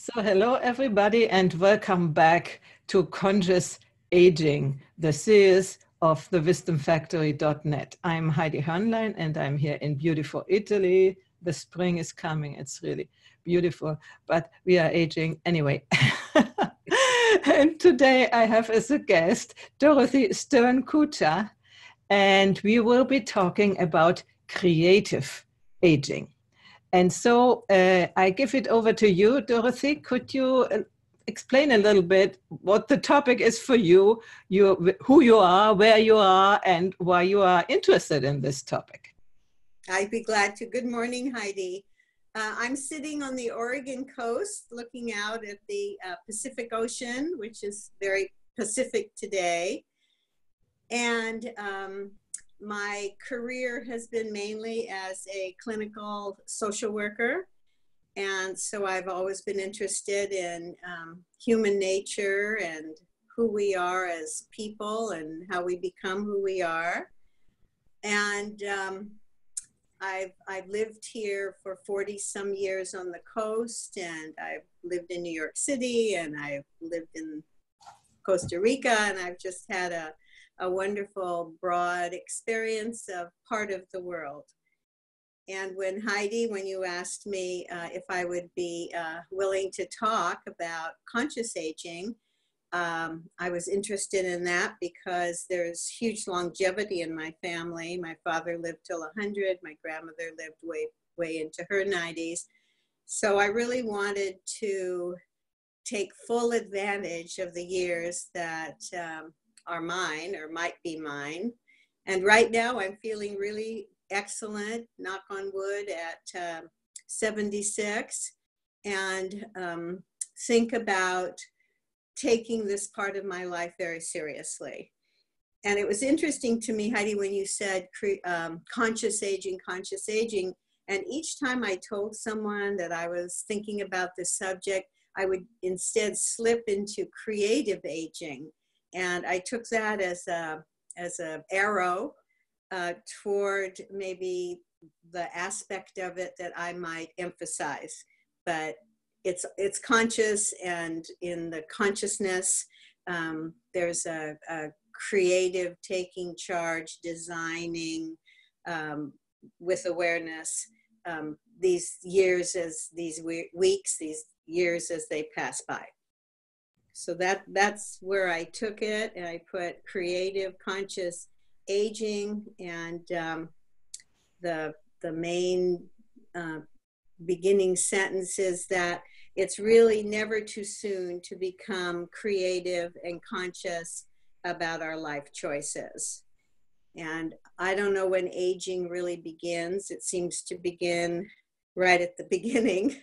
So, hello everybody, and welcome back to Conscious Aging, the series of the wisdomfactory.net. I'm Heidi Hörnlein, and I'm here in beautiful Italy. The spring is coming, it's really beautiful, but we are aging anyway. And today I have as a guest Dorothy Stern Kucha, and we will be talking about creative aging. And so I give it over to you, Dorothy. Could you explain a little bit what the topic is for you, who you are, where you are, and why you are interested in this topic? I'd be glad to. Good morning, Heidi. I'm sitting on the Oregon coast looking out at the Pacific Ocean, which is very Pacific today. And my career has been mainly as a clinical social worker. And so I've always been interested in human nature and who we are as people and how we become who we are. And I've lived here for 40 some years on the coast, and I've lived in New York City, and I've lived in Costa Rica, and I've just had a wonderful broad experience of part of the world. And when you asked me if I would be willing to talk about conscious aging, I was interested in that because there's huge longevity in my family. My father lived till 100. My grandmother lived way into her 90s. So I really wanted to take full advantage of the years that are mine or might be mine. And right now I'm feeling really excellent, knock on wood, at 76, and think about taking this part of my life very seriously. And it was interesting to me, Heidi, when you said conscious aging, and each time I told someone that I was thinking about this subject, I would instead slip into creative aging. And I took that as an arrow toward maybe the aspect of it that I might emphasize. But it's conscious, and in the consciousness, there's a creative taking charge, designing with awareness these years as these weeks, these years as they pass by. So that's where I took it, and I put creative conscious aging, and the main beginning sentence is that it's really never too soon to become creative and conscious about our life choices. And I don't know when aging really begins. It seems to begin right at the beginning.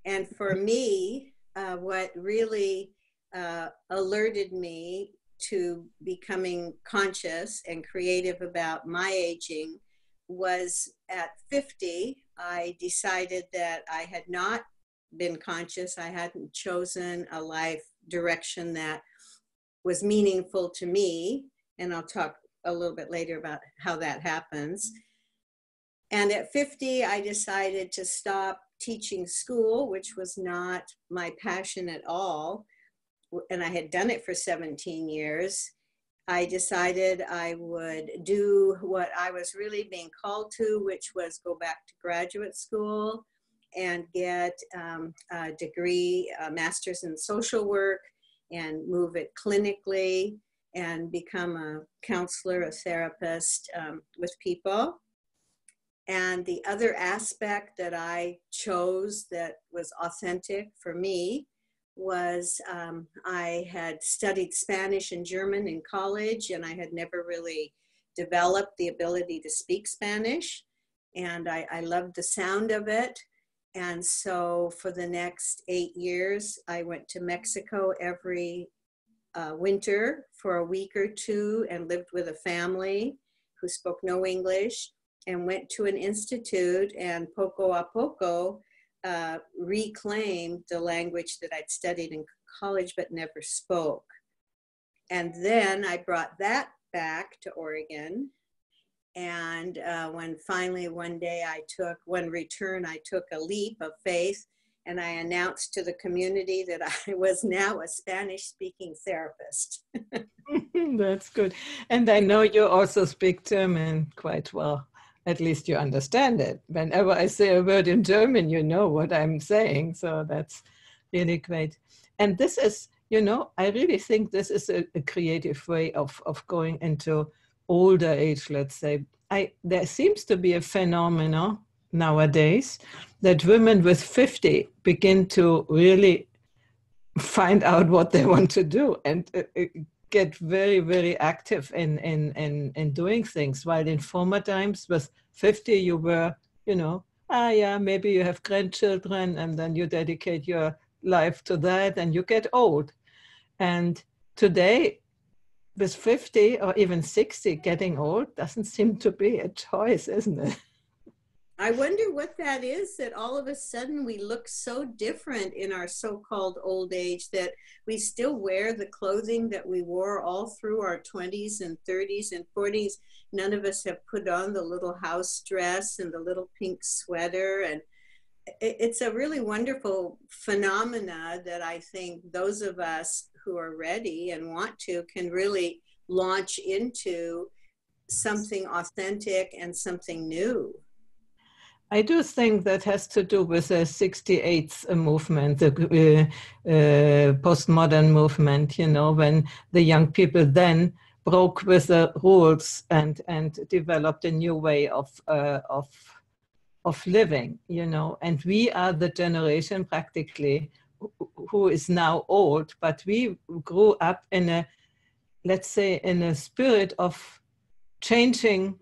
And for me, what really alerted me to becoming conscious and creative about my aging was at 50, I decided that I had not been conscious. I hadn't chosen a life direction that was meaningful to me. And I'll talk a little bit later about how that happens. And at 50, I decided to stop teaching school, which was not my passion at all. And I had done it for 17 years. I decided I would do what I was really being called to, which was go back to graduate school and get a degree, a master's in social work, and move it clinically and become a counselor, a therapist with people. And the other aspect that I chose that was authentic for me was I had studied Spanish and German in college, and I had never really developed the ability to speak Spanish. And I loved the sound of it. And so for the next 8 years, I went to Mexico every winter for a week or two and lived with a family who spoke no English, and went to an institute, and poco a poco reclaimed the language that I'd studied in college but never spoke. And then I brought that back to Oregon And when finally one day one return, I took a leap of faith and I announced to the community that I was now a Spanish-speaking therapist. That's good. And I know you also speak German quite well. At least you understand it. Whenever I say a word in German, you know what I'm saying. So that's really great. And this is, I really think this is a creative way of going into older age, let's say. There seems to be a phenomenon nowadays that women with 50 begin to really find out what they want to do and get very, very active in doing things. While in former times with 50, you were, yeah, maybe you have grandchildren and then you dedicate your life to that and you get old. And today, with 50 or even 60, getting old doesn't seem to be a choice, isn't it? I wonder what that is, that all of a sudden we look so different in our so-called old age that we still wear the clothing that we wore all through our 20s and 30s and 40s. None of us have put on the little house dress and the little pink sweater. And it's a really wonderful phenomena that I think those of us who are ready and want to can really launch into something authentic and something new. I do think that has to do with the 68th movement, the postmodern movement, when the young people then broke with the rules and developed a new way of living, and we are the generation practically who is now old, but we grew up in let's say, in a spirit of changing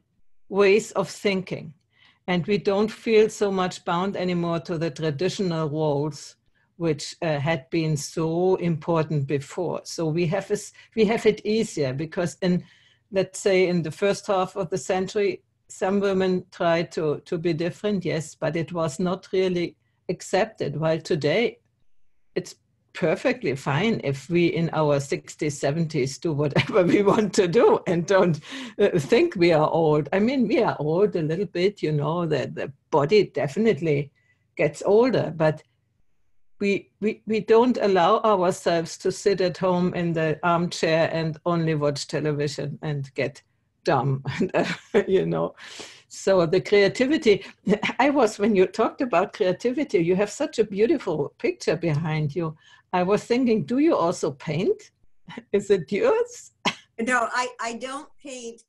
ways of thinking. And we don't feel so much bound anymore to the traditional roles which had been so important before. So we have it easier because let's say in the first half of the century, some women tried to be different, yes, but it was not really accepted. While today, it's perfectly fine if we in our 60s, 70s do whatever we want to do and don't think we are old. I mean, we are old a little bit, the body definitely gets older, but we don't allow ourselves to sit at home in the armchair and only watch television and get dumb, So the creativity, when you talked about creativity, you have such a beautiful picture behind you. I was thinking, do you also paint? Is it yours? No, I don't paint,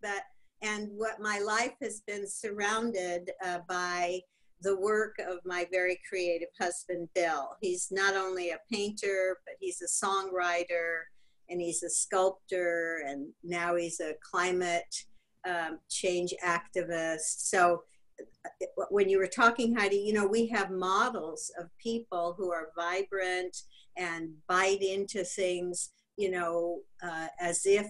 and what my life has been surrounded by the work of my very creative husband, Bill. He's not only a painter, but he's a songwriter and he's a sculptor, and now he's a climate change activist. So when you were talking, Heidi, we have models of people who are vibrant and bite into things, as if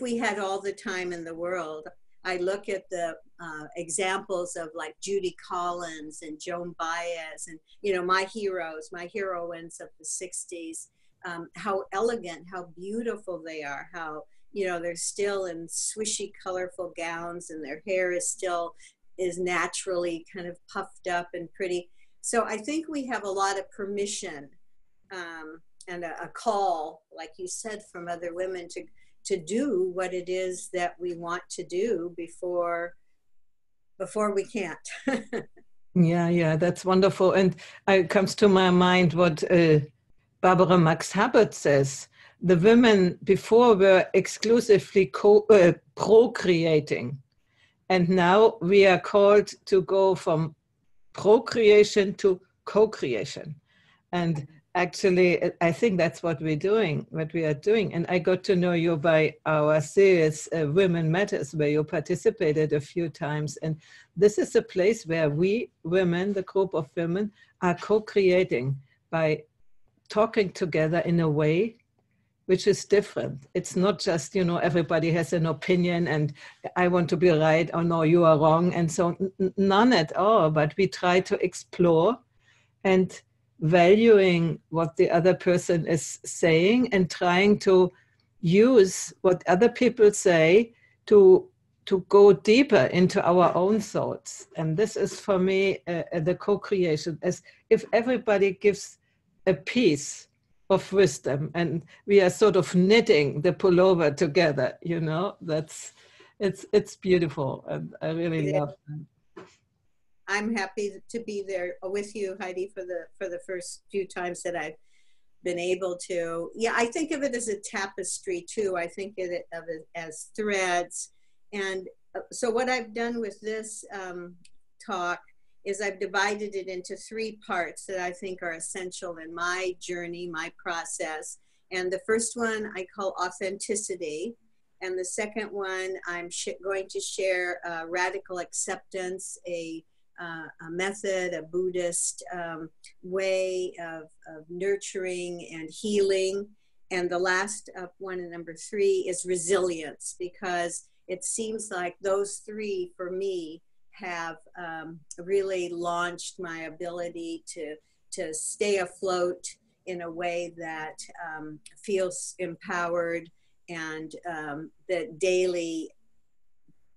we had all the time in the world. I look at the examples of like Judy Collins and Joan Baez and, my heroines of the 60s, how elegant, how beautiful they are, how, they're still in swishy, colorful gowns and their hair is naturally kind of puffed up and pretty. So I think we have a lot of permission and a call, like you said, from other women to do what it is that we want to do before we can't. Yeah, that's wonderful. And it comes to my mind what Barbara Max Hubbard says. The women before were exclusively procreating. And now we are called to go from procreation to co-creation. And actually, I think that's what we are doing. And I got to know you by our series, Women Matters, where you participated a few times. And this is a place where we women, the group of women, are co-creating by talking together in a way which is different. It's not just, everybody has an opinion and I want to be right, or no, you are wrong. And so none at all, but we try to explore and valuing what the other person is saying and trying to use what other people say to to go deeper into our own thoughts. And this is for me the co-creation, as if everybody gives a piece of wisdom and we are sort of knitting the pullover together, you know. It's beautiful, and I really love it. I'm happy to be there with you, Heidi, for the first few times that I've been able to. Yeah, I think of it as a tapestry too. I think of it as threads. And so what I've done with this talk is I've divided it into 3 parts that I think are essential in my journey, my process. And the first one I call authenticity. And the second one, I'm going to share radical acceptance, a method, a Buddhist way of nurturing and healing. And the last one, number 3, is resilience, because it seems like those 3 for me have really launched my ability to stay afloat in a way that feels empowered, and that daily,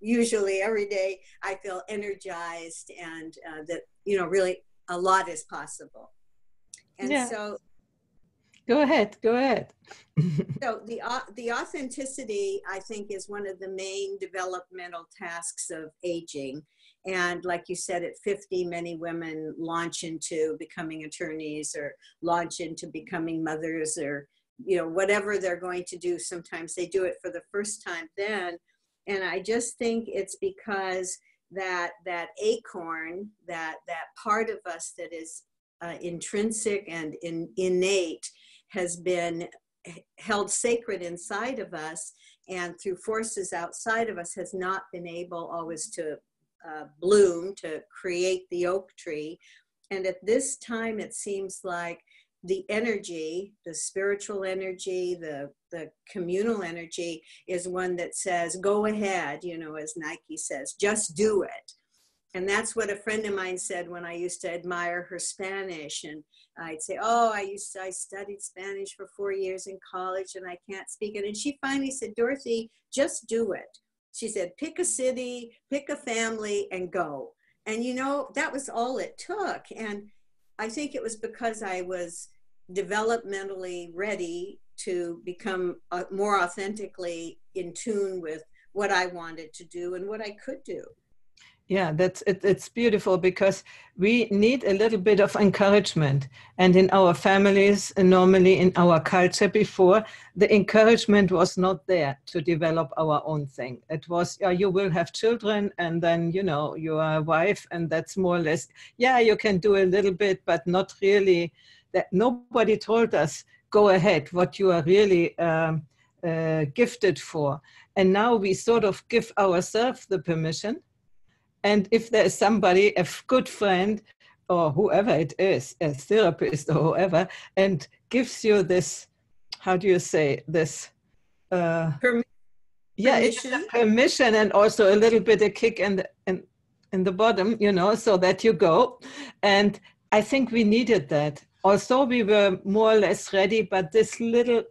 usually every day, I feel energized, and that, you know, really a lot is possible. And yeah. so go ahead. So the authenticity, I think, is one of the main developmental tasks of aging. And like you said, at 50, many women launch into becoming attorneys or launch into becoming mothers, or, you know, whatever they're going to do. Sometimes they do it for the first time then. And I just think it's because that acorn, that part of us that is intrinsic and innate, has been held sacred inside of us, and through forces outside of us has not been able always to bloom, to create the oak tree. And at this time, it seems like the energy, the spiritual energy, the communal energy is one that says, go ahead, you know, as Nike says, just do it. And that's what a friend of mine said when I used to admire her Spanish. And I'd say, oh, I studied Spanish for 4 years in college and I can't speak it. And she finally said, Dorothy, just do it. She said, pick a city, pick a family, and go. And, you know, that was all it took. And I think it was because I was developmentally ready to become more authentically in tune with what I wanted to do and what I could do. Yeah, it's beautiful, because we need a little bit of encouragement. And in our families, and normally in our culture before, the encouragement was not there to develop our own thing. It was, you will have children, and then, you know, you are a wife, and that's more or less, yeah, you can do a little bit, but not really. That nobody told us, go ahead, what you are really gifted for. And now we sort of give ourselves the permission. And if there's somebody, a good friend, or whoever it is, a therapist or whoever, and gives you this, how do you say, this? Permission. It's a permission, and also a little bit a kick in the bottom, you know, so that you go. And I think we needed that. Also, we were more or less ready, but this little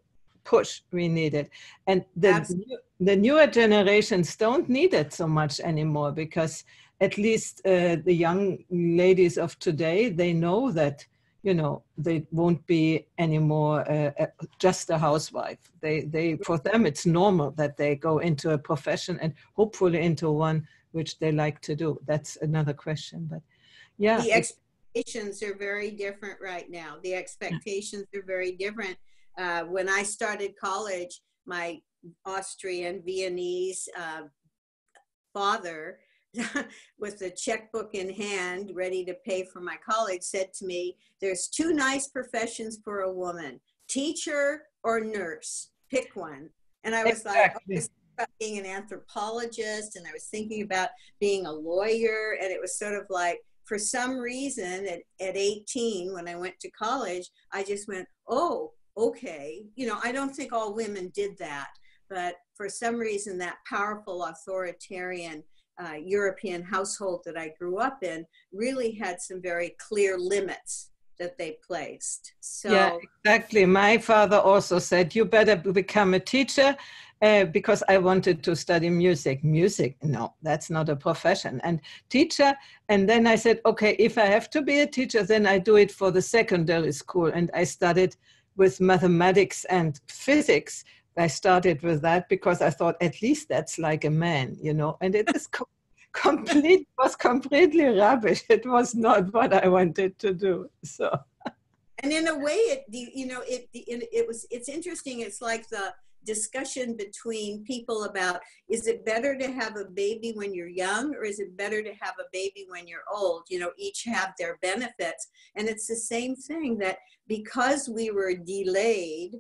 push we needed. And the newer generations don't need it so much anymore, because at least the young ladies of today, they know that, you know, they won't be anymore just a housewife. They for them, it's normal that they go into a profession, and hopefully into one which they like to do. That's another question, but yeah. The expectations are very different right now. The expectations are very different. When I started college, my Austrian Viennese father, with the checkbook in hand, ready to pay for my college, said to me, there's 2 nice professions for a woman, teacher or nurse, pick one. And I was like, oh, I was about being an anthropologist, and I was thinking about being a lawyer. And it was sort of like, for some reason at 18, when I went to college, I just went, oh, okay. You know, I don't think all women did that, but for some reason, that powerful authoritarian European household that I grew up in really had some very clear limits that they placed. So yeah, exactly. My father also said, you better become a teacher because I wanted to study music. Music, no, that's not a profession. And teacher, and then I said, okay, if I have to be a teacher, then I do it for the secondary school. And I studied with mathematics and physics. I started with that because I thought at least that's like a man, you know, and it is was completely rubbish. It was not what I wanted to do. So. And in a way, it's interesting. It's like the discussion between people about, is it better to have a baby when you're young, or is it better to have a baby when you're old? You know, each have their benefits. And it's the same thing, that because we were delayed,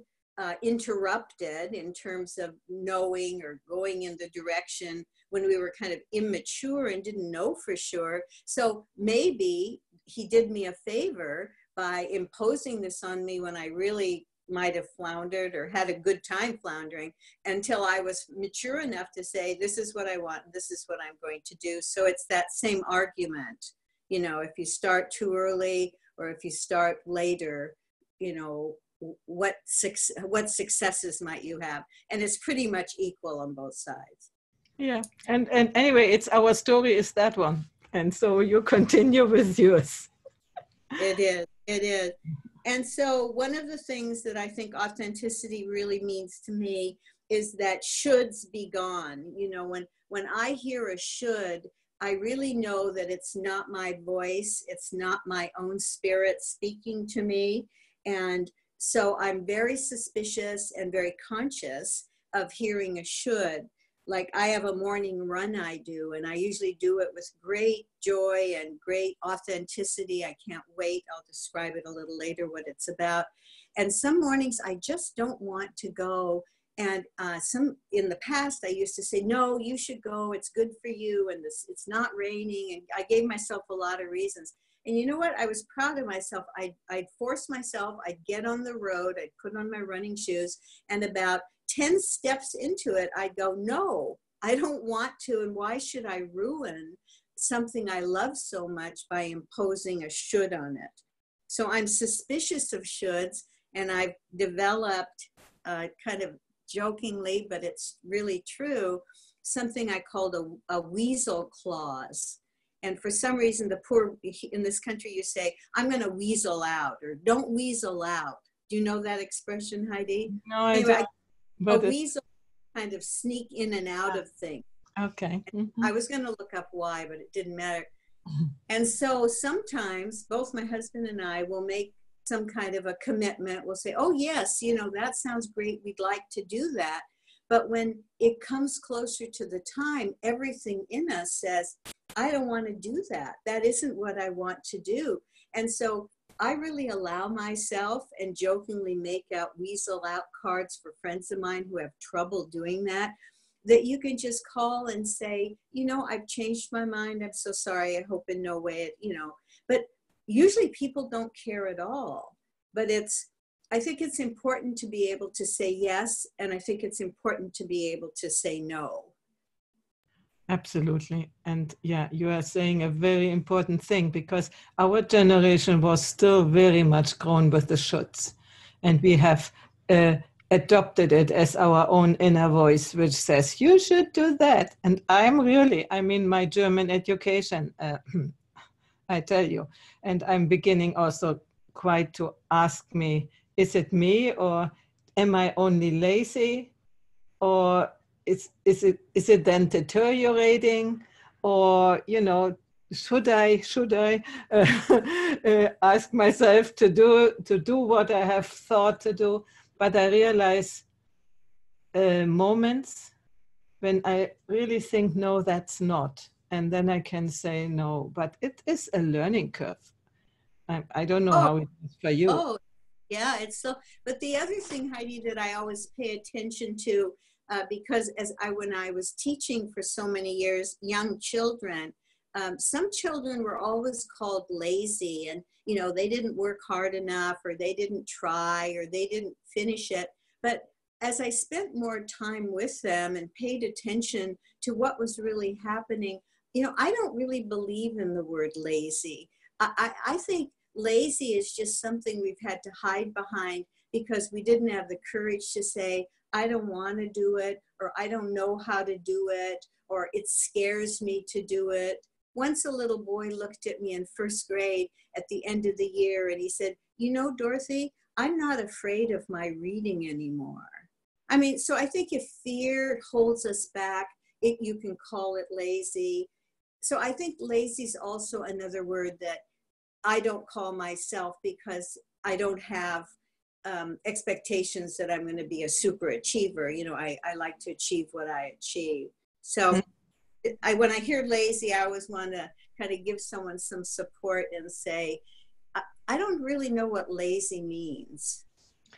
interrupted in terms of knowing or going in the direction when we were kind of immature and didn't know for sure. So maybe he did me a favor by imposing this on me when I really might have floundered or had a good time floundering, until I was mature enough to say, this is what I want, this is what I'm going to do. So it's that same argument, you know, if you start too early or if you start later, you know, what successes might you have? And it's pretty much equal on both sides. Yeah, and anyway, it's our story is that one. And so you continue with yours. It is. And so one of the things that I think authenticity really means to me is that shoulds be gone. You know, when I hear a should, I really know that it's not my voice, it's not my own spirit speaking to me. And so I'm very suspicious and very conscious of hearing a should. Like I have a morning run I do, and I usually do it with great joy and great authenticity. I can't wait. I'll describe it a little later what it's about. And some mornings I just don't want to go. And in the past I used to say, no, you should go. It's good for you. And it's not raining. And I gave myself a lot of reasons. And you know what? I was proud of myself. I'd force myself. I'd get on the road. I'd put on my running shoes. And about 10 steps into it, I'd go, no, I don't want to. And why should I ruin something I love so much by imposing a should on it? So I'm suspicious of shoulds, and I've developed kind of jokingly, but it's really true, something I called a weasel clause. And for some reason, the poor, in this country, you say, I'm going to weasel out, or don't weasel out. Do you know that expression, Heidi? No, anyway, I don't. a weasel kind of sneak in and out of things. Okay. I was going to look up why, but it didn't matter. And so sometimes both my husband and I will make some kind of a commitment. We'll say, oh, yes, you know, that sounds great. We'd like to do that. But when it comes closer to the time, everything in us says, I don't want to do that. That isn't what I want to do. And so I really allow myself and jokingly make out weasel out cards for friends of mine who have trouble doing that you can just call and say, you know, I've changed my mind. I'm so sorry. I hope in no way, you know, but usually people don't care at all. But I think it's important to be able to say yes. And I think it's important to be able to say no. Absolutely. And yeah, you are saying a very important thing, because our generation was still very much grown with the shoulds. And we have adopted it as our own inner voice, which says, you should do that. And my German education, I tell you, and I'm beginning also quite to ask me, is it me, or am I only lazy, or is it then deteriorating, or, you know, should I ask myself to do what I have thought to do? But I realize moments when I really think, no, that's not. And then I can say no, but it is a learning curve. I don't know how it is for you. Oh, yeah, it's so, but the other thing, Heidi, that I always pay attention to, because when I was teaching for so many years, young children, some children were always called lazy, and, you know, they didn't work hard enough, or they didn't try, or they didn't finish it. But as I spent more time with them and paid attention to what was really happening, you know, I don't really believe in the word lazy. I think lazy is just something we've had to hide behind because we didn't have the courage to say, I don't want to do it, or I don't know how to do it, or it scares me to do it. Once a little boy looked at me in first grade at the end of the year and he said, you know, Dorothy, I'm not afraid of my reading anymore. I mean, so I think if fear holds us back, you can call it lazy. So I think lazy is also another word that I don't call myself because I don't have expectations that I'm going to be a super achiever. You know, I like to achieve what I achieve. So when I hear lazy, I always want to kind of give someone some support and say, I don't really know what lazy means.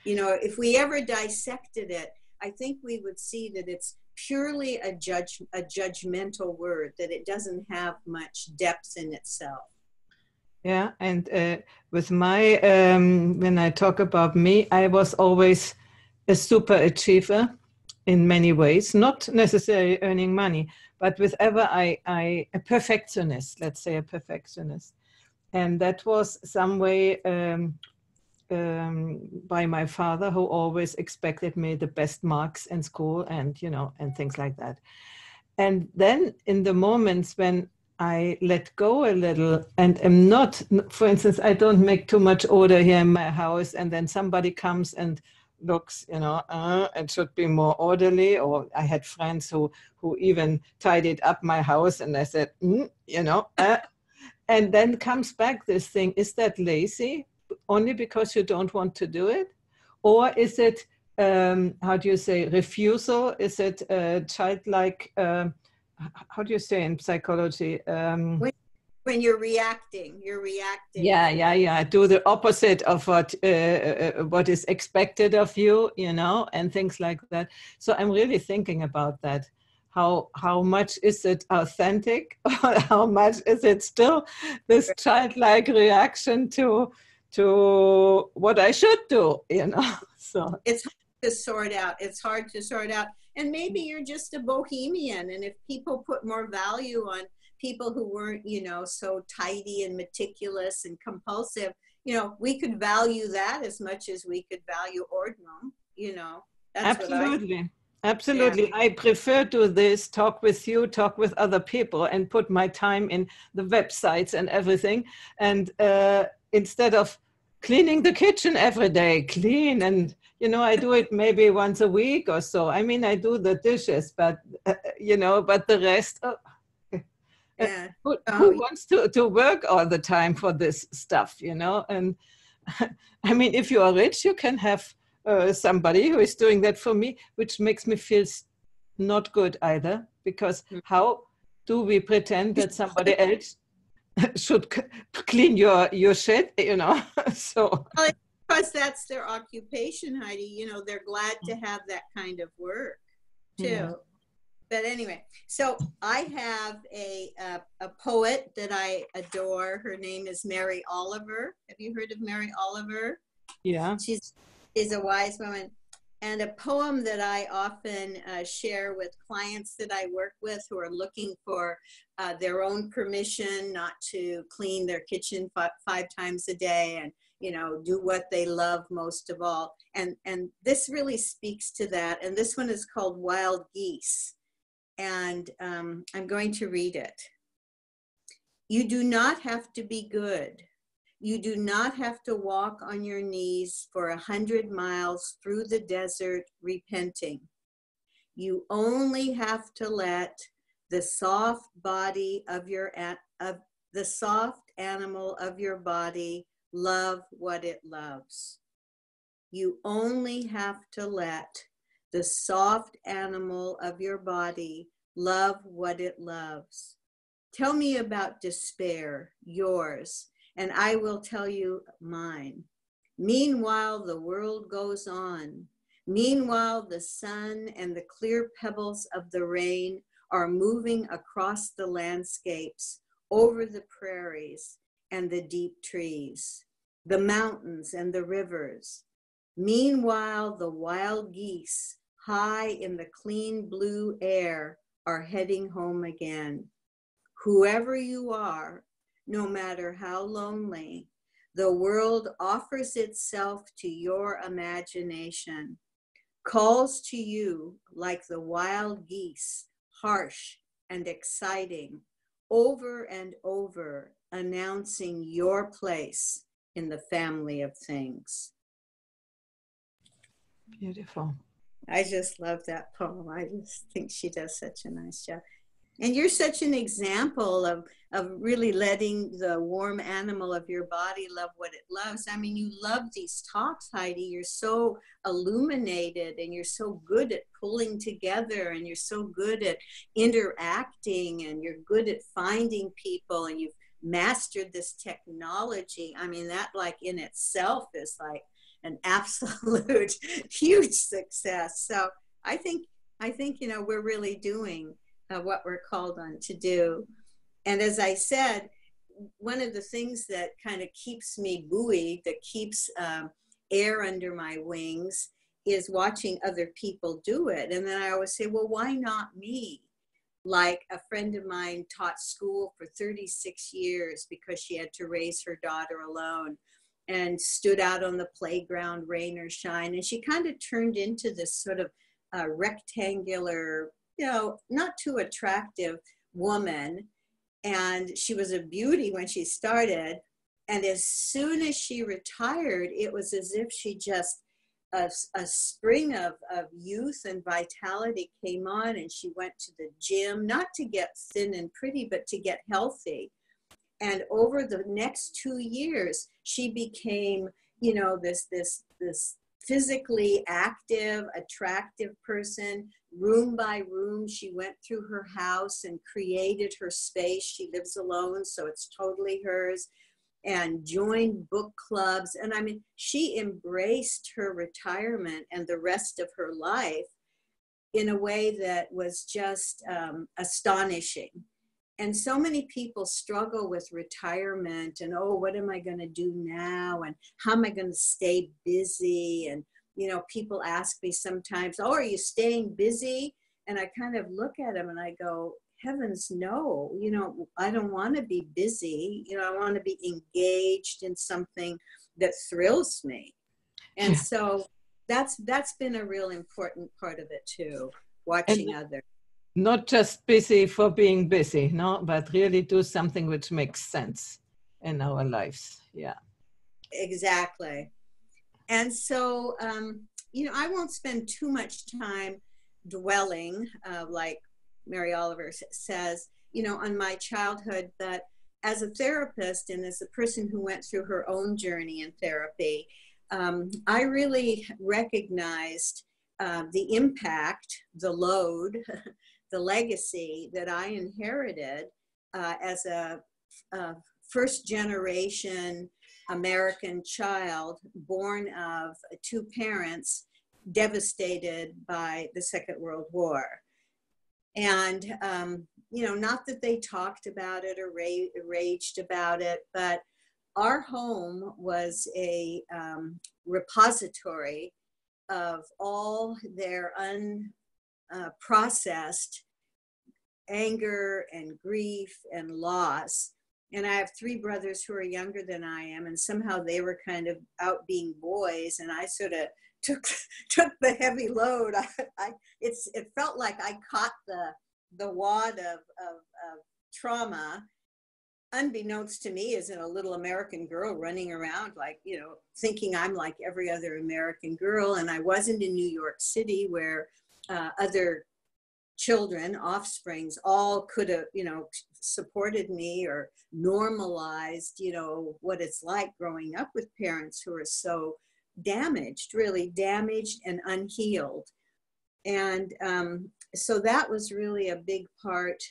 You know, if we ever dissected it, I think we would see that it's purely a judgmental word, that it doesn't have much depth in itself. Yeah, and with my, when I talk about me, I was always a super achiever in many ways, not necessarily earning money, but whenever a perfectionist, let's say a perfectionist. And that was some way by my father, who always expected me the best marks in school and, you know, and things like that. And then in the moments when I let go a little and am not, for instance, I don't make too much order here in my house, and then somebody comes and looks, you know, it should be more orderly. Or I had friends who even tidied up my house, and I said, you know, and then comes back this thing, is that lazy only because you don't want to do it? Or is it, how do you say, refusal? Is it childlike, how do you say in psychology? When you're reacting. Yeah. Do the opposite of what is expected of you, you know, and things like that. So I'm really thinking about that. How much is it authentic, or how much is it still this childlike reaction to what I should do, you know? So it's hard to sort out. It's hard to sort out. And maybe you're just a bohemian, and if people put more value on people who weren't, you know, so tidy and meticulous and compulsive, you know, we could value that as much as we could value ordinum, you know. That's absolutely. Absolutely. Yeah. I prefer to this, talk with you, talk with other people, and put my time in the websites and everything. And instead of cleaning the kitchen every day, clean. And, you know, I do it maybe once a week or so. I mean, I do the dishes, but, you know, but the rest, yeah. who wants to work all the time for this stuff, you know? And I mean, if you are rich, you can have somebody who is doing that for me, which makes me feel not good either, because how do we pretend that somebody else should clean your shit, you know? So well, because that's their occupation, Heidi. You know, they're glad to have that kind of work too. Yeah. But anyway, so I have a poet that I adore. Her name is Mary Oliver. Have you heard of Mary Oliver? Yeah. She's a wise woman. And a poem that I often share with clients that I work with who are looking for their own permission not to clean their kitchen five times a day and, you know, do what they love most of all. And this really speaks to that. And this one is called Wild Geese. And I'm going to read it. You do not have to be good. You do not have to walk on your knees for 100 miles through the desert repenting. You only have to let the soft body of the soft animal of your body love what it loves. You only have to let the soft animal of your body love what it loves. Tell me about despair, yours, and I will tell you mine. Meanwhile, the world goes on. Meanwhile, the sun and the clear pebbles of the rain are moving across the landscapes, over the prairies and the deep trees, the mountains and the rivers. Meanwhile, the wild geese, high in the clean blue air, are heading home again. Whoever you are, no matter how lonely, the world offers itself to your imagination. calls to you like the wild geese, harsh and exciting, over and over, announcing your place in the family of things. Beautiful. I just love that poem. I just think she does such a nice job. And you're such an example of really letting the warm animal of your body love what it loves. I mean, you love these talks, Heidi. You're so illuminated and you're so good at pulling together and you're so good at interacting and you're good at finding people and you've mastered this technology. I mean, that like in itself is like an absolute huge success. So I think, you know, we're really doing what we're called on to do. And as I said, one of the things that kind of keeps me buoyed, that keeps air under my wings, is watching other people do it. And then I always say, well, why not me? Like a friend of mine taught school for 36 years because she had to raise her daughter alone and stood out on the playground, rain or shine. And she kind of turned into this sort of rectangular, you know, not too attractive woman. And she was a beauty when she started. And as soon as she retired, it was as if she just, a spring of youth and vitality came on, and she went to the gym, not to get thin and pretty, but to get healthy. And over the next 2 years, she became, you know, this physically active, attractive person. Room by room, she went through her house and created her space. She lives alone, so it's totally hers, and joined book clubs. And I mean, she embraced her retirement and the rest of her life in a way that was just astonishing. And so many people struggle with retirement and, oh, what am I going to do now? And how am I going to stay busy? And, you know, people ask me sometimes, oh, are you staying busy? And I kind of look at them and I go, heavens, no, you know, I don't want to be busy. You know, I want to be engaged in something that thrills me. And so that's been a real important part of it too, watching others. Not just busy for being busy, no, but really do something which makes sense in our lives. Yeah. Exactly. And so, you know, I won't spend too much time dwelling, like Mary Oliver says, you know, on my childhood, but as a therapist and as a person who went through her own journey in therapy, I really recognized the impact, the load, the legacy that I inherited as a first generation American child born of two parents devastated by the Second World War. And, you know, not that they talked about it or raged about it, but our home was a repository of all their unprocessed anger and grief and loss. And I have 3 brothers who are younger than I am, and somehow they were kind of out being boys, and I sort of took the heavy load. It felt like I caught the wad of trauma, unbeknownst to me, as in a little American girl running around, like, you know, thinking I'm like every other American girl. And I wasn't in New York City where other children, offsprings, all could have, you know, supported me or normalized, you know, what it's like growing up with parents who are so damaged, really damaged and unhealed. And so that was really a big part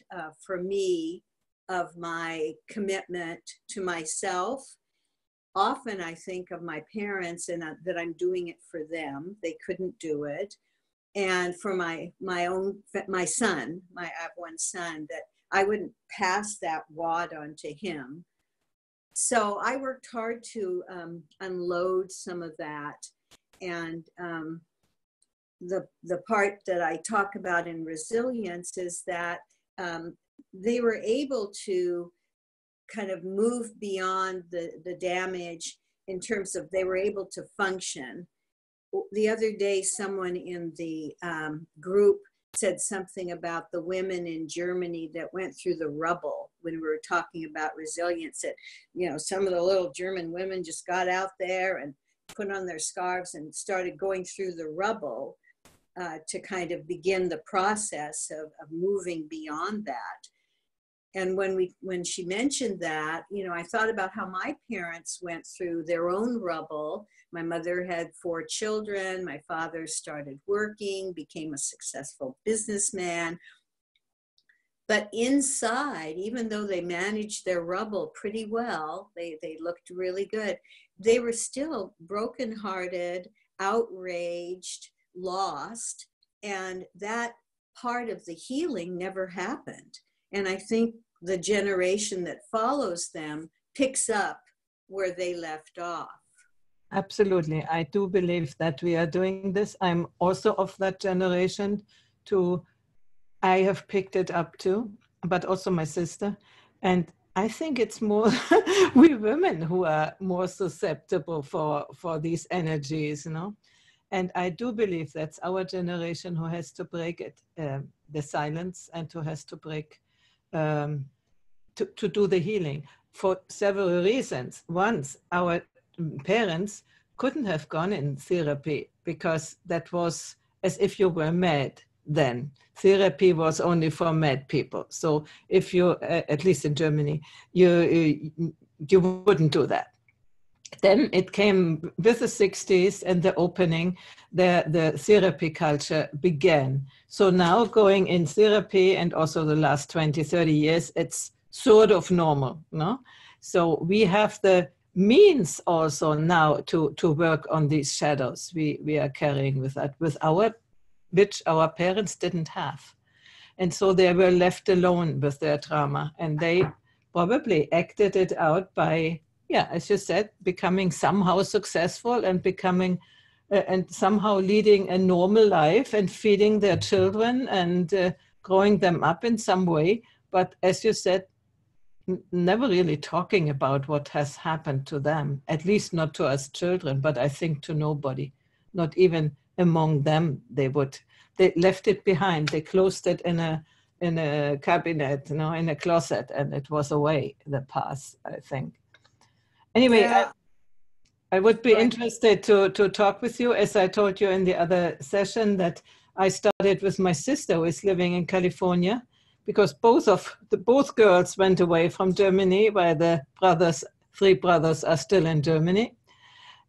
for me of my commitment to myself. Often I think of my parents and that I'm doing it for them. They couldn't do it. And for my son, I have one son, that I wouldn't pass that wad on to him. So I worked hard to unload some of that. And the part that I talk about in resilience is that they were able to kind of move beyond the damage in terms of they were able to function the other day, someone in the group said something about the women in Germany that went through the rubble when we were talking about resilience. That, you know, some of the little German women just got out there and put on their scarves and started going through the rubble to kind of begin the process of moving beyond that. And when she mentioned that, you know, I thought about how my parents went through their own rubble. My mother had 4 children. My father started working, became a successful businessman. But inside, even though they managed their rubble pretty well, they looked really good, they were still brokenhearted, outraged, lost. And that part of the healing never happened. And I think the generation that follows them picks up where they left off. Absolutely. I do believe that we are doing this. I'm also of that generation I have picked it up too, but also my sister. And I think it's more we women who are more susceptible for these energies, you know. And I do believe that's our generation who has to break it, the silence, and who has to break to do the healing for several reasons. Once, our parents couldn't have gone in therapy because that was as if you were mad then. Therapy was only for mad people. So if you, at least in Germany, you wouldn't do that. Then it came with the 60s and the opening, the therapy culture began. So now going in therapy, and also the last 20, 30 years, it's sort of normal, no? So we have the means also now to work on these shadows we are carrying with that, which our parents didn't have. And so they were left alone with their trauma, and they probably acted it out by, yeah, as you said, becoming somehow successful and becoming and somehow leading a normal life and feeding their children and growing them up in some way. But as you said, never really talking about what has happened to them, at least not to us children, but I think to nobody, not even among them. They left it behind. They closed it in a cabinet, you know, in a closet, and it was away, the past, I think. Anyway, Yeah. I would be interested to talk with you, as I told you in the other session, that I started with my sister who is living in California, because both girls went away from Germany, while the 3 brothers are still in Germany.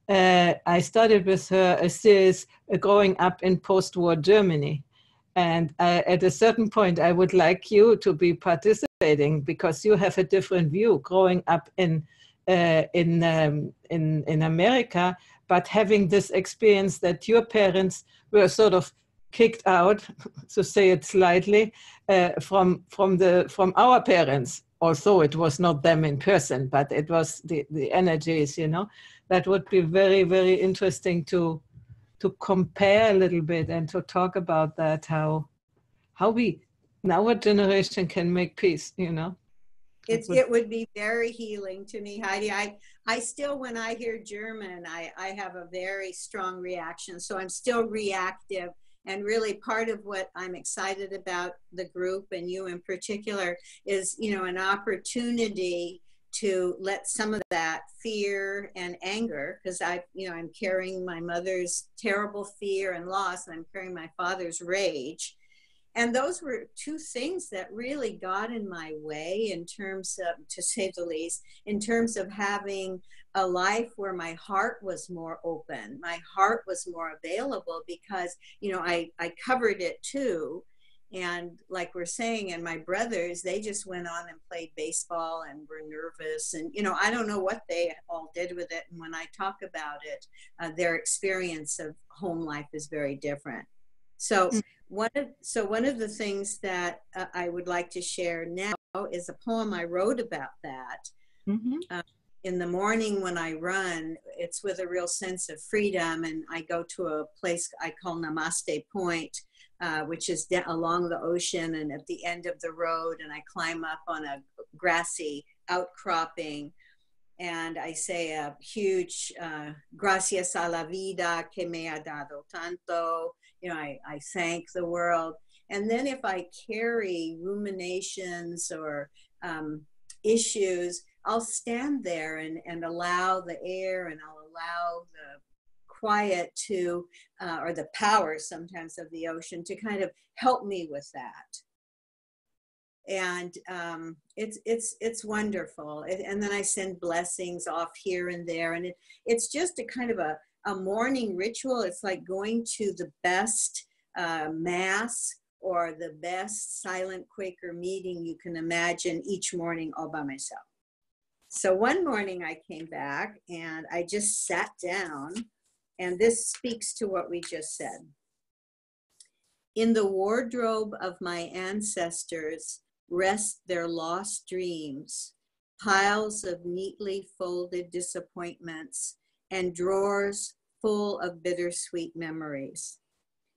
I started with her a series growing up in post-war Germany. And at a certain point, I would like you to be participating, because you have a different view growing up in America, but having this experience that your parents were sort of kicked out, to say it slightly, from our parents. Although it was not them in person, but it was the energies, you know. That would be very, very interesting to compare a little bit and to talk about that, how we, now our generation, can make peace, you know. It would be very healing to me, Heidi. I still, when I hear German, I have a very strong reaction. So I'm still reactive. And really part of what I'm excited about the group, and you in particular, is, you know, an opportunity to let some of that fear and anger, because I'm carrying my mother's terrible fear and loss, and I'm carrying my father's rage. And those were 2 things that really got in my way, in terms of, to say the least, in terms of having a life where my heart was more open, my heart was more available, because, you know, I covered it too. And like we're saying, and my brothers, they just went on and played baseball and were nervous. And, you know, I don't know what they all did with it. And when I talk about it, their experience of home life is very different. So one of the things that I would like to share now is a poem I wrote about that. Mm-hmm. In the morning when I run, it's with a real sense of freedom, and I go to a place I call Namaste Point, which is along the ocean and at the end of the road, and I climb up on a grassy outcropping, And I say a huge gracias a la vida que me ha dado tanto. You know, I thank the world. And then if I carry ruminations or issues, I'll stand there and allow the air, and I'll allow the quiet to, or the power sometimes of the ocean to kind of help me with that. And it's wonderful. And then I send blessings off here and there. And it's just a kind of a morning ritual. It's like going to the best mass or the best silent Quaker meeting you can imagine each morning all by myself. So one morning I came back and I just sat down, and this speaks to what we just said. In the wardrobe of my ancestors rest their lost dreams, piles of neatly folded disappointments, and drawers full of bittersweet memories.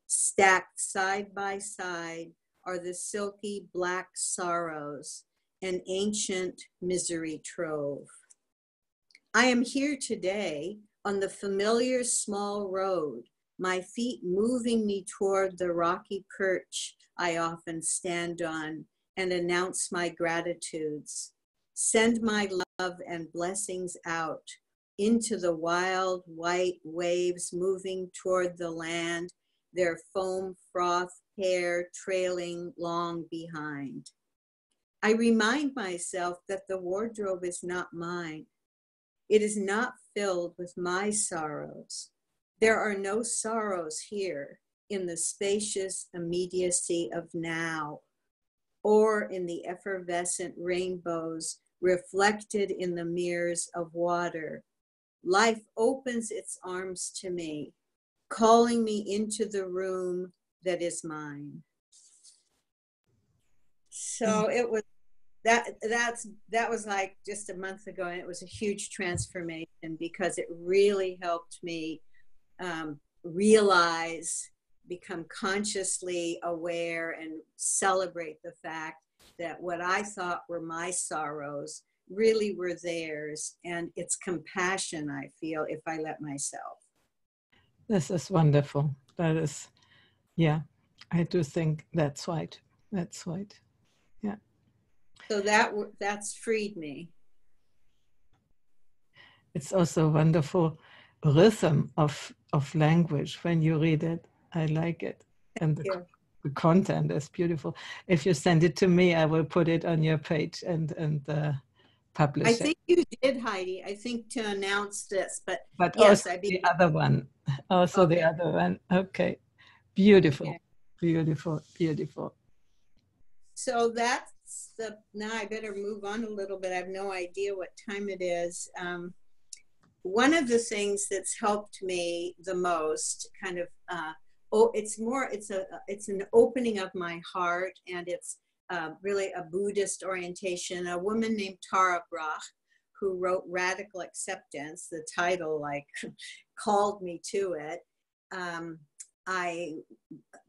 Stacked side by side are the silky black sorrows, an ancient misery trove. I am here today on the familiar small road, my feet moving me toward the rocky perch I often stand on and announce my gratitudes. Send my love and blessings out into the wild white waves moving toward the land, their foam froth hair trailing long behind. I remind myself that the wardrobe is not mine. It is not filled with my sorrows. There are no sorrows here in the spacious immediacy of now, or in the effervescent rainbows reflected in the mirrors of water. Life opens its arms to me, calling me into the room that is mine. So it was that was like just a month ago, and it was a huge transformation because it really helped me realize, become consciously aware, and celebrate the fact that what I thought were my sorrows really were theirs, and it's compassion I feel if I let myself. This is wonderful. That is, yeah, I do think that's right. That's right. Yeah. So that's freed me. It's also a wonderful rhythm of language when you read it. I like it. And the content is beautiful. If you send it to me, I will put it on your page and publish it. I think you did, Heidi. I think to announce this, but yes, also the other one. Also okay. The other one. Okay. Beautiful. Okay. Beautiful. Beautiful. So that's now I better move on a little bit. I have no idea what time it is. One of the things that's helped me the most, kind of, it's an opening of my heart, and it's really a Buddhist orientation. A woman named Tara Brach, who wrote Radical Acceptance, the title like called me to it. I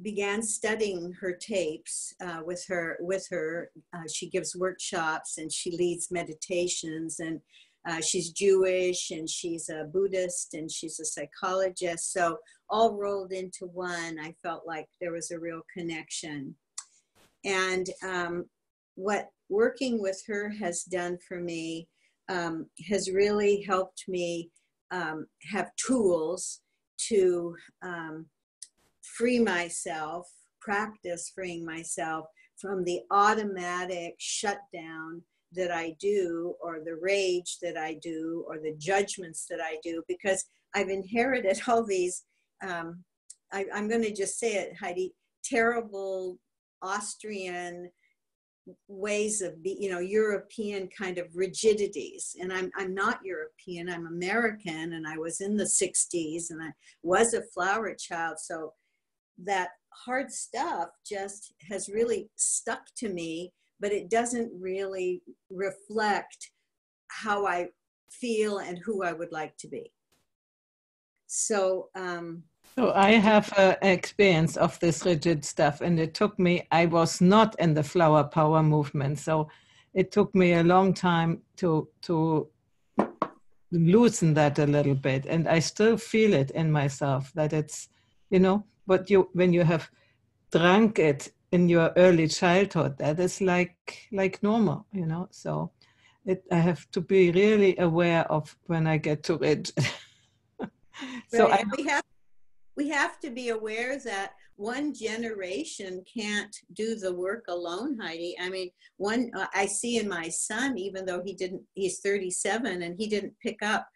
began studying her tapes with her. She gives workshops and she leads meditations, and she's Jewish and she's a Buddhist and she's a psychologist. So all rolled into one, I felt like there was a real connection. And what working with her has done for me has really helped me have tools to free myself, practice freeing myself from the automatic shutdown that I do, or the rage that I do, or the judgments that I do, because I've inherited all these, I'm going to just say it, Heidi, terrible Austrian ways of European kind of rigidities. And I'm not European, I'm American, and I was in the 60s and I was a flower child. So that hard stuff just has really stuck to me, but it doesn't really reflect how I feel and who I would like to be. So I have experience of this rigid stuff, and it took me, I was not in the flower power movement, so it took me a long time to loosen that a little bit. And I still feel it in myself that it's, but when you have drunk it in your early childhood, that is like normal, so I have to be really aware of when I get too rigid. So right. We have to be aware that one generation can't do the work alone, Heidi. I mean, I see in my son, even though he's 37 and he didn't pick up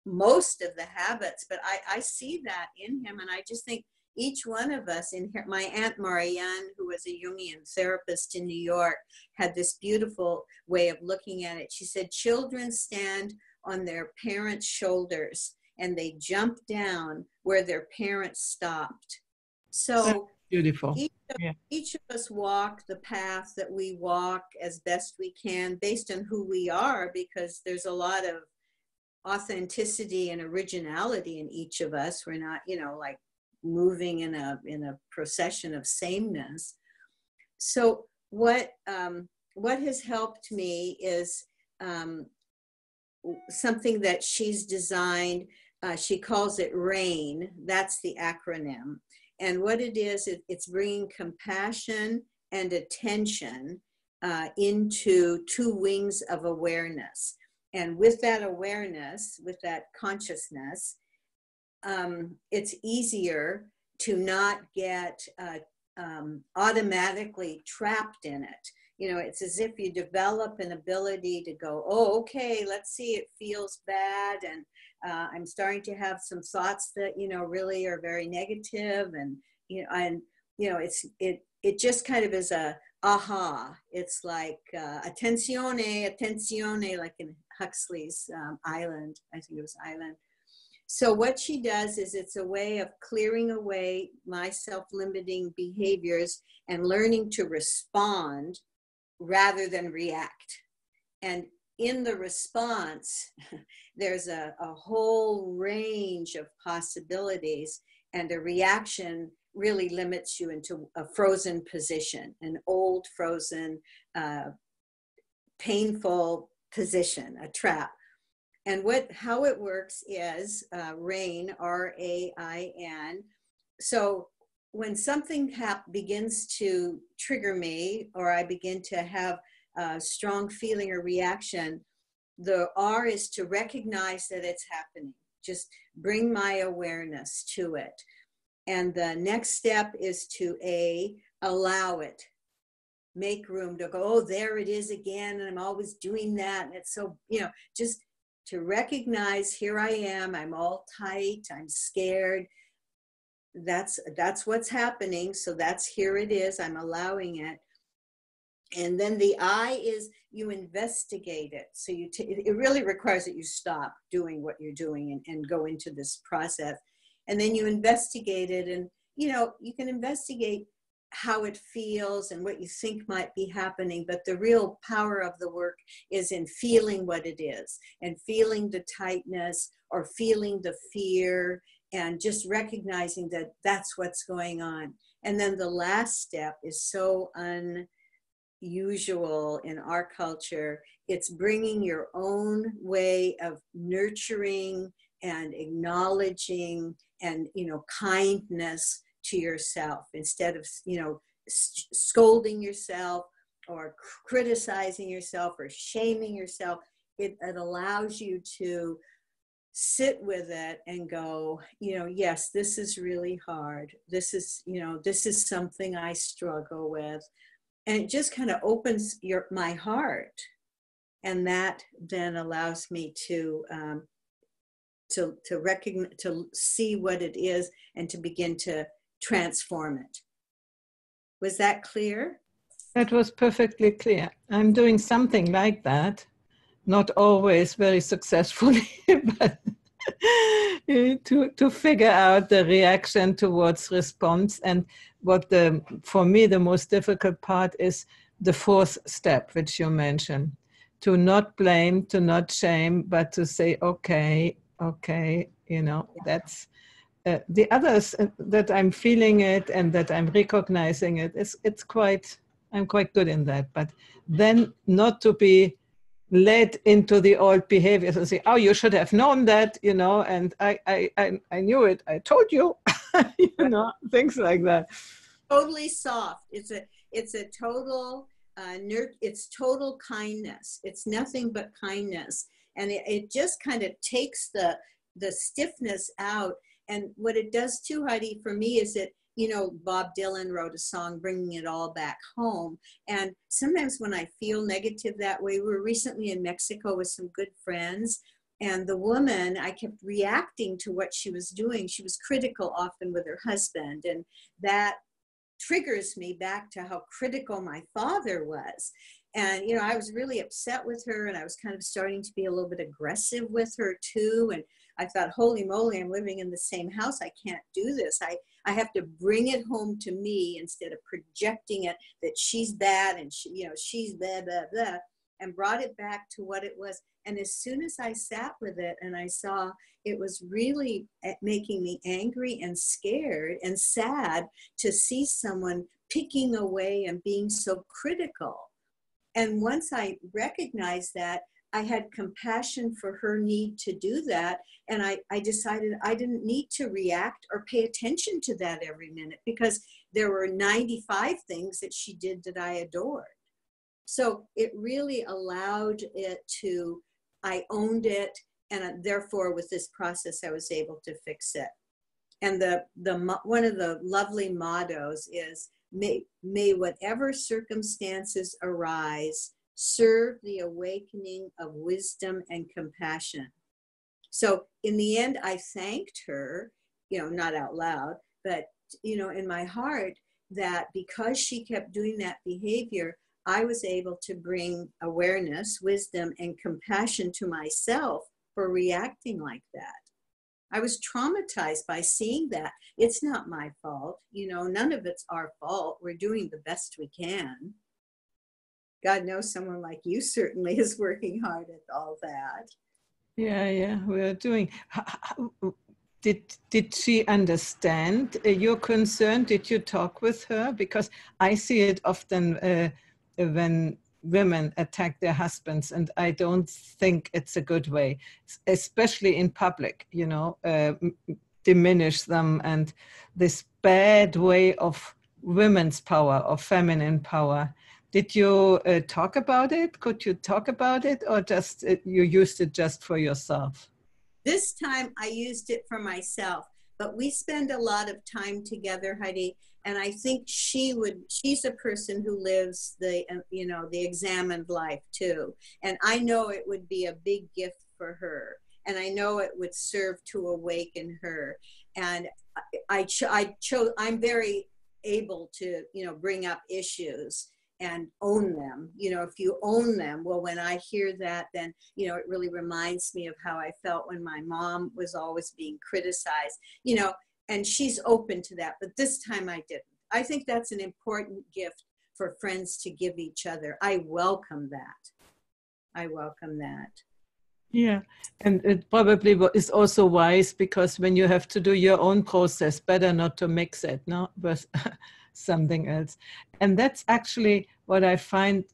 most of the habits, but I see that in him. And I just think each one of us my Aunt Marianne, who was a Jungian therapist in New York, had this beautiful way of looking at it. She said, children stand on their parents' shoulders and they jump down where their parents stopped. So that's beautiful. Each of us walk the path that we walk as best we can based on who we are, because there's a lot of authenticity and originality in each of us. We're not, like moving in a procession of sameness. So what has helped me is something that she's designed. She calls it RAIN. That's the acronym. And what it is, it's bringing compassion and attention into two wings of awareness. And with that awareness, with that consciousness, it's easier to not get automatically trapped in it. It's as if you develop an ability to go, oh, okay, let's see, it feels bad. And I'm starting to have some thoughts that, really are very negative. And, it just kind of is a aha. It's like attenzione, attenzione, like in Huxley's Island, I think it was Island. So what she does is it's a way of clearing away my self-limiting behaviors and learning to respond rather than react. And in the response, there's a whole range of possibilities, and a reaction really limits you into a frozen position, an old frozen, painful position, a trap. And how it works is RAIN, R-A-I-N. So when something begins to trigger me, or I begin to have a strong feeling or reaction, the R is to recognize that it's happening. Just bring my awareness to it. And the next step is to allow it. Make room to go, oh, there it is again, and I'm always doing that. And it's so, just to recognize, here I am, I'm all tight, I'm scared. That's what's happening. So here it is, I'm allowing it. And then the I is you investigate it. So it really requires that you stop doing what you're doing and go into this process. And then you investigate it, and you can investigate how it feels and what you think might be happening. But the real power of the work is in feeling what it is, and feeling the tightness or feeling the fear, and just recognizing that that's what's going on. And then the last step is so unusual in our culture. It's bringing your own way of nurturing and acknowledging and, kindness to yourself, instead of, scolding yourself or criticizing yourself or shaming yourself. It allows you to sit with it and go, yes, this is really hard. This is something I struggle with. And it just kind of opens my heart. And that then allows me to recognize, to see what it is, and to begin to transform it. Was that clear? That was perfectly clear. I'm doing something like that, not always very successfully, but to figure out the reaction towards response. And for me, the most difficult part is the fourth step, which you mentioned, to not blame, to not shame, but to say, okay, that's the others that I'm feeling it and that I'm recognizing it. I'm quite good in that, but then not to be led into the old behaviors and say, oh, you should have known that, you know, and I knew it. I told you, you know, things like that. Totally soft. It's a total it's total kindness. It's nothing but kindness, and it just kind of takes the stiffness out. And what it does too, Heidi, for me is that, you know, Bob Dylan wrote a song, Bringing It All Back Home. And sometimes when I feel negative that way, we were recently in Mexico with some good friends, and the woman, I kept reacting to what she was doing. She was critical often with her husband, and that triggers me back to how critical my father was. And, you know, I was really upset with her, and I was kind of starting to be a little bit aggressive with her too. And I thought, holy moly, I'm living in the same house. I can't do this. I have to bring it home to me instead of projecting it that she's bad and she, you know, she's blah, blah, blah, and brought it back to what it was. And as soon as I sat with it and I saw it was really making me angry and scared and sad to see someone picking away and being so critical. And once I recognized that, I had compassion for her need to do that. And I decided I didn't need to react or pay attention to that every minute, because there were 95 things that she did that I adored. So it really allowed it to, I owned it. And therefore, with this process, I was able to fix it. And one of the lovely mottos is, may whatever circumstances arise, serve the awakening of wisdom and compassion. So in the end, I thanked her, you know, not out loud, but, you know, in my heart, that because she kept doing that behavior, I was able to bring awareness, wisdom, and compassion to myself for reacting like that. I was traumatized by seeing that. It's not my fault. You know, none of it's our fault. We're doing the best we can. God knows someone like you certainly is working hard at all that. Yeah, we are doing. Did she understand your concern? Did you talk with her? Because I see it often when women attack their husbands, and I don't think it's a good way, especially in public, you know, diminish them, and this bad way of women's power, of feminine power. Did you talk about it? Could you talk about it, or just you used it just for yourself? This time I used it for myself, but we spend a lot of time together, Heidi, and I think she's a person who lives the, you know, the examined life too. And I know it would be a big gift for her, and I know it would serve to awaken her. And I'm very able to, you know, bring up issues and own them. You know, if you own them, well, when I hear that, then, you know, it really reminds me of how I felt when my mom was always being criticized, you know, and she's open to that. But this time I didn't. I think that's an important gift for friends to give each other. I welcome that. I welcome that. Yeah, and it probably is also wise, because when you have to do your own process, better not to mix it, no, with something else. And that's actually what I find.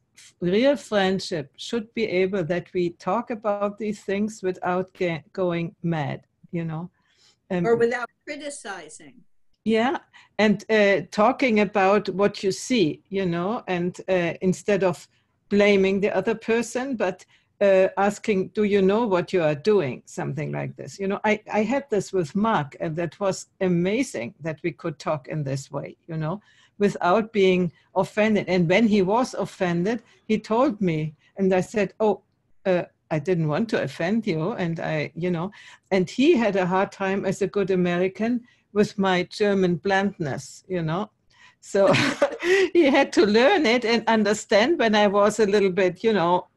Real friendship should be able that we talk about these things without going mad, you know. Or without criticizing. Yeah, and talking about what you see, you know, and instead of blaming the other person, but asking, do you know what you are doing? Something like this. You know, I had this with Mark, and that was amazing that we could talk in this way, you know, without being offended. And when he was offended, he told me, and I said, oh, I didn't want to offend you. And you know, and he had a hard time as a good American with my German bluntness, you know. So he had to learn it and understand when I was a little bit, you know,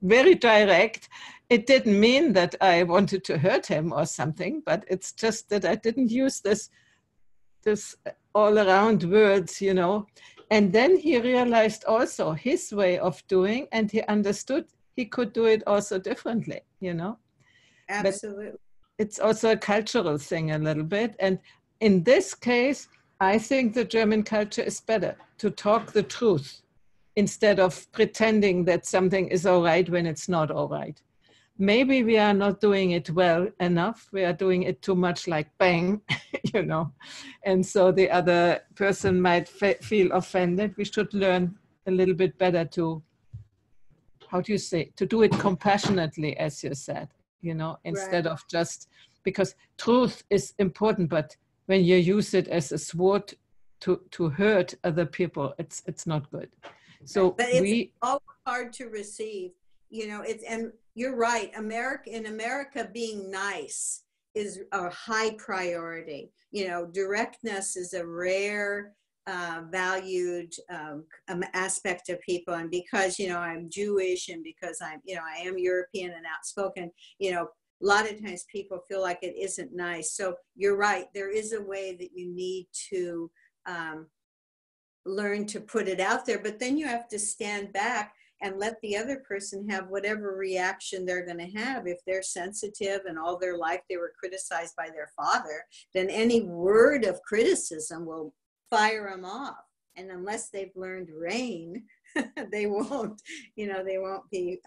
very direct. It didn't mean that I wanted to hurt him or something, but it's just that I didn't use this all around words, you know. And then he realized also his way of doing, and he understood he could do it also differently, you know. Absolutely. But it's also a cultural thing a little bit. And in this case, I think the German culture is better to talk the truth, instead of pretending that something is all right when it's not all right. Maybe we are not doing it well enough. We are doing it too much like bang, you know. And so the other person might feel offended. We should learn a little bit better to, how do you say, to do it compassionately, as you said, you know, instead of just, because truth is important, but when you use it as a sword to hurt other people, it's not good. So but it's always hard to receive, you know. And you're right. In America, being nice is a high priority. You know, directness is a rare, valued aspect of people. And because, you know, I'm Jewish, and because I am European and outspoken, you know, a lot of times people feel like it isn't nice. So you're right. There is a way that you need to learn to put it out there, but then you have to stand back and let the other person have whatever reaction they're going to have. If they're sensitive and all their life they were criticized by their father, then any word of criticism will fire them off. And unless they've learned rain, they won't be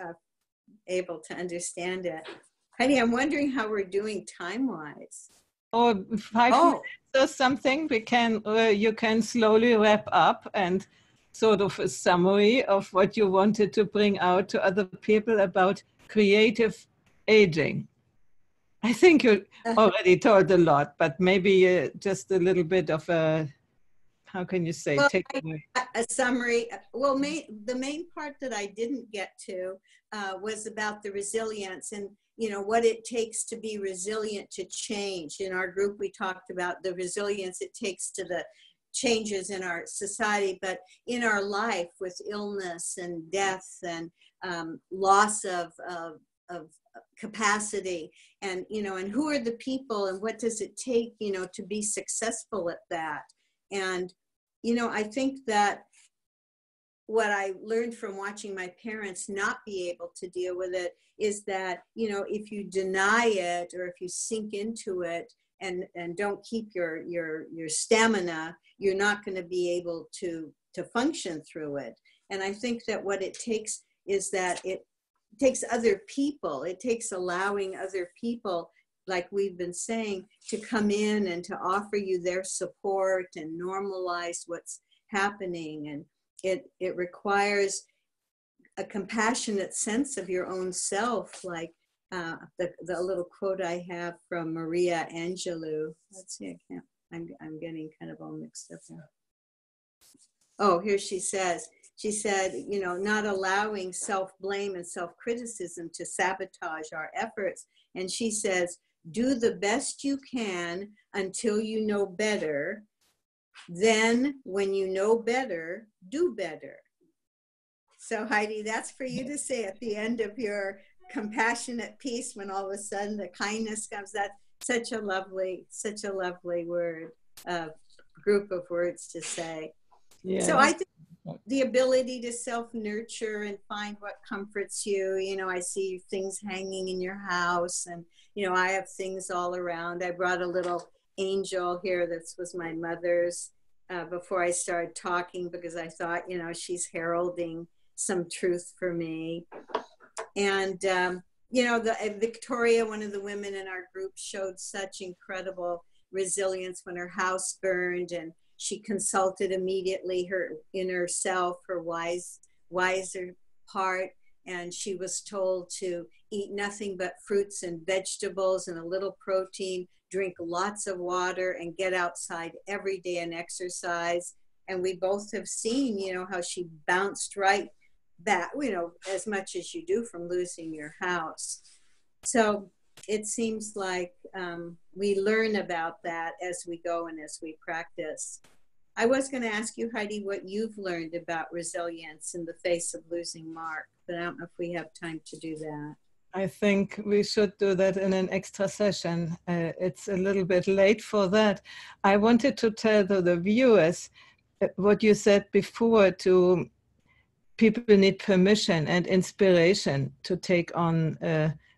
able to understand it. Heidi, I'm wondering how we're doing time-wise. Or 5 minutes or something. We can you can slowly wrap up and sort of a summary of what you wanted to bring out to other people about creative aging. I think you already told a lot, but maybe just a little bit of a, how can you say, takeaway? A summary. Well, the main part that I didn't get to was about the resilience, and you know, what it takes to be resilient to change. In our group, we talked about the resilience it takes to the changes in our society, but in our life with illness and death and loss of capacity, and, you know, and who are the people and what does it take, you know, to be successful at that. And, you know, I think that what I learned from watching my parents not be able to deal with it is that, you know, if you deny it or if you sink into it and don't keep your stamina, you're not going to be able to function through it. And I think that what it takes is that it takes other people. It takes allowing other people, like we've been saying, to come in and to offer you their support and normalize what's happening. And it requires a compassionate sense of your own self, like the little quote I have from Maria Angelou. Let's see, I'm getting kind of all mixed up now. Oh, here she said, you know, not allowing self-blame and self-criticism to sabotage our efforts. And she says, do the best you can until you know better. Then when you know better, do better. So Heidi, that's for you to say at the end of your compassionate piece, when all of a sudden the kindness comes. That's such a lovely word, group of words to say. Yeah. So I think the ability to self-nurture and find what comforts you. You know, I see things hanging in your house, and, you know, I have things all around. I brought a little angel here. This was my mother's before I started talking, because I thought, you know, she's heralding some truth for me. And, you know, Victoria, one of the women in our group, showed such incredible resilience when her house burned, and she consulted immediately her inner self, her wiser part, and she was told to eat nothing but fruits and vegetables and a little protein, drink lots of water, and get outside every day and exercise. And we both have seen, you know, how she bounced right back, you know, as much as you do from losing your house. So it seems like we learn about that as we go and as we practice. I was going to ask you, Heidi, what you've learned about resilience in the face of losing Mark, but I don't know if we have time to do that. I think we should do that in an extra session. It's a little bit late for that. I wanted to tell the viewers what you said before, to people need permission and inspiration to take on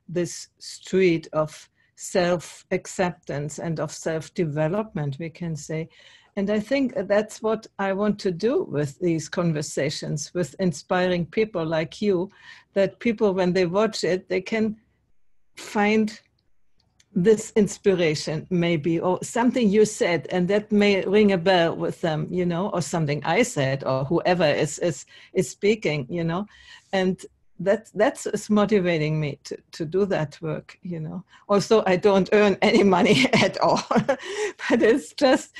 this street of self-acceptance and of self-development, we can say. And I think that's what I want to do with these conversations, with inspiring people like you, that people, when they watch it, they can find this inspiration maybe, or something you said, and that may ring a bell with them, you know, or something I said, or whoever is speaking, you know, and that's motivating me to do that work, you know. Also, I don't earn any money at all, but it's just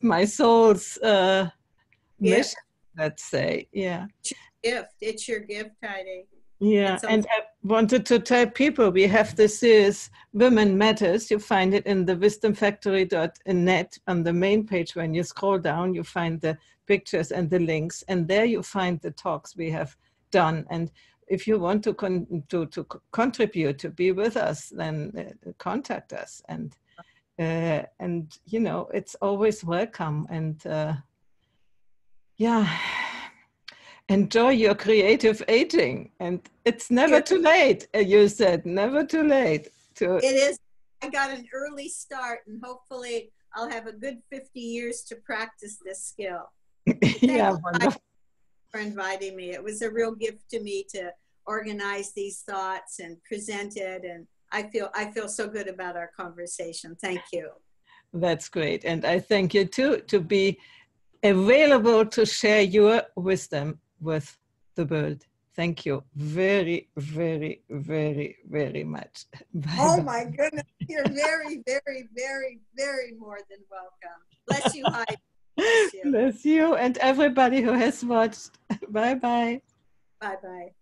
my soul's mission, let's say. Yeah. It's your gift, Heidi. Yeah, and I wanted to tell people we have this series, Women Matters. You find it in the wisdomfactory.net on the main page. When you scroll down, you find the pictures and the links, and there you find the talks we have done. And if you want to contribute, to be with us, then contact us. And you know, it's always welcome. And yeah. Enjoy your creative aging, and it's never too late. You said never too late. It is. I got an early start, and hopefully I'll have a good 50 years to practice this skill. Yeah, Thank you for inviting me. It was a real gift to me to organize these thoughts and present it, and I feel so good about our conversation. Thank you. That's great, and I thank you too to be available to share your wisdom with the world. Thank you very, very, very, very much. Bye. Oh my goodness, you're very, very, very, very more than welcome. Bless you, Heidi. Bless you. Bless you and everybody who has watched. Bye-bye. Bye-bye.